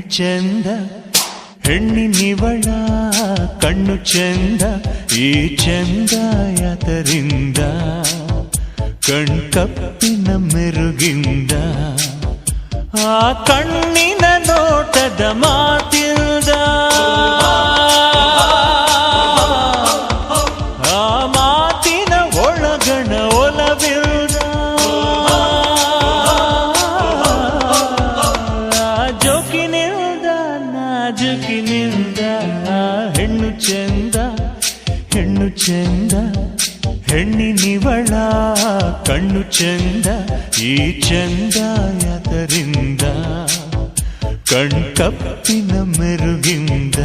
ಚೆಂದ ಹೆಣ್ಣಿನಿವಳ ಕಣ್ಣು ಚೆಂದ ಈ ಚೆಂದ ಯಾತರಿಂದ ಕಣ್ಕಪ್ಪಿನ ಮೆರುಗಿಂದ ಆ ಕಣ್ಣಿನ ನೋಟದ ಮಾತಿಲ್ದ ಆ ಮಾತಿನ ಒಳಗಣ ಒಲವಿಲ್ದ ಜೋಕಿನಿಲ್ದ ನಾಜುಕಿನಿಲ್ದ ಹೆಣ್ಣು ಚೆಂದ ಹೆಣ್ಣು ಚೆಂದ ಹೆಣ್ಣಿನಿವಳ ಕಣ್ಣು ಚೆಂದ ಈ ಚೆಂದ ಯಾತರಿಂದ ಕಣ್ಕಪ್ಪಿನ ಮೆರುಗಿಂದ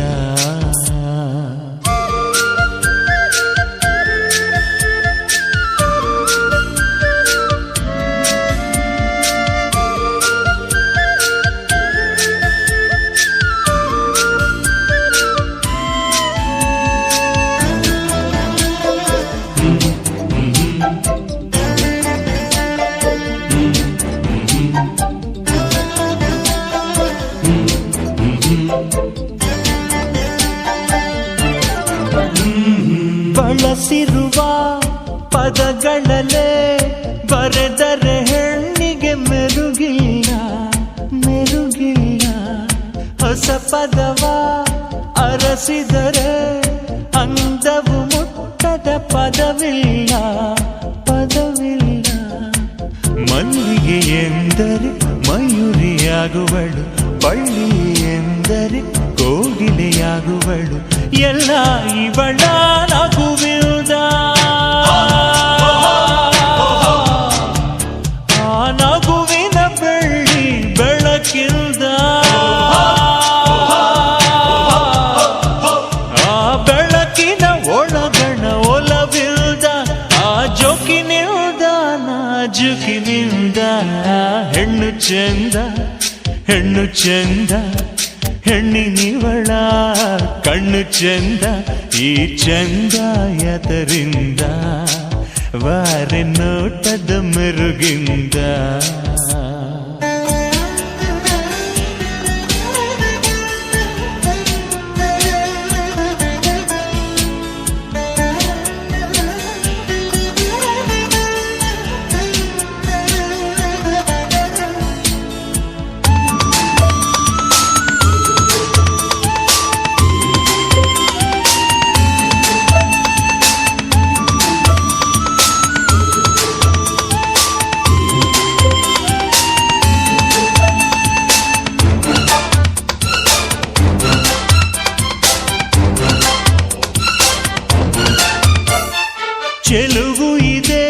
ಬಳಸಿರುವ ಪದಗಳಲ್ಲೇ ಬರೆದರೆ ಹೆಣ್ಣಿಗೆ ಮೆರುಗಿಲ್ಲ ಮೆರುಗಿಲ್ಲ ಹೊಸ ಪದವ ಅರಸಿದರೆ ಅಂದವು ಮುಟ್ಟದ ಪದವಿಲ್ಲ ಪದವಿಲ್ಲ ಮಲ್ಲಿಗೆ ಎಂದರೆ ಮಯೂರಿಯಾಗುವಳು ಬಳ್ಳಿ ಎಂದರೆ ಕೋಗಿಲೆಯಾಗುವಳು ಎಲ್ಲ ಇವಳ ನಗುವಿಲ್ದ ಆ ನಗುವಿನ ಬೆಳ್ಳಿ ಬೆಳಕಿಲ್ದ ಆ ಬೆಳಕಿನ ಒಳಗಣ ಒಲವಿಲ್ದ ಆ ಜೋಕಿನಿಲ್ದ ನಾಜುಕಿನಿಲ್ದ ಹೆಣ್ಣು ಚೆಂದ ಹೆಣ್ಣು ಚೆಂದ ಹೆಣ್ಣಿನಿವಳ ಕಣ್ಣು ಚೆಂದ ಈ ಚೆಂದ ಯಾತರಿಂದ ವಾರೆ ನೋಟದ ಮೆರುಗಿಂದ ಚೆಲುವು ಇದೆ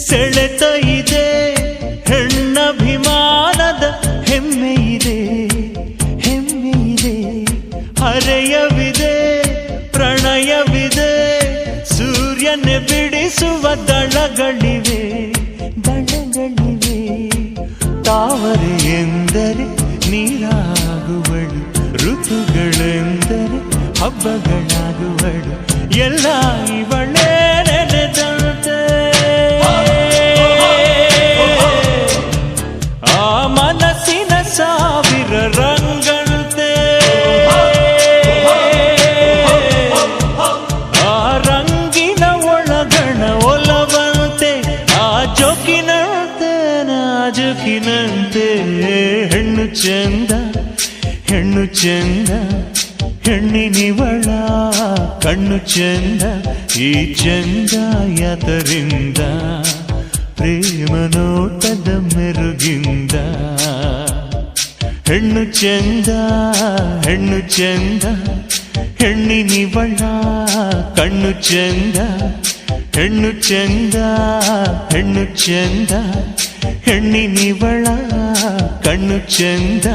ಸೆಳೆತ ಇದೆ ಹೆಣ್ಣಭಿಮಾನದ ಹೆಮ್ಮೆ ಇದೆ ಹೆಮ್ಮೆ ಇದೆ ಹರೆಯವಿದೆ ಪ್ರಣಯವಿದೆ ಸೂರ್ಯನ ಬಿಡಿಸುವ ದಳಗಳಿವೆ ದಳಗಳಿವೆ ತಾವರೆ ಎಂದರೆ ನೀರಾಗುವಳು ಋತುಗಳೆಂದರೆ ಹಬ್ಬಗಳಾಗುವಳು ಎಲ್ಲ ಇವಳೇ ನೆನೆದಂತೆ ಆ ಮನಸ್ಸಿನ ಸಾವಿರ ರಂಗಂತೆ ಆ ರಂಗಿನ ಒಳಗಣ ಒಲವಂತೆ ಆ ಜೋಕಿನಂತೆ ನಾಜುಕಿನಂತೆ ಹೆಣ್ಣು ಚೆಂದ ಹೆಣ್ಣು ಚೆಂದ ಹೆಣ್ಣಿನಿವಳ ಕಣ್ಣು ಚೆಂದ ಈ ಚೆಂದ ಯಾತರಿಂದ ಪ್ರೇಮ ನೋಟದ ಮೆರುಗಿಂದ ಹೆಣ್ಣು ಚೆಂದ ಹೆಣ್ಣು ಚೆಂದ ಹೆಣ್ಣಿನಿವಳ ಕಣ್ಣು ಚೆಂದ ಹೆಣ್ಣು ಚೆಂದ ಹೆಣ್ಣು ಚೆಂದ ಹೆಣ್ಣಿನಿವಳ ಕಣ್ಣು ಚೆಂದ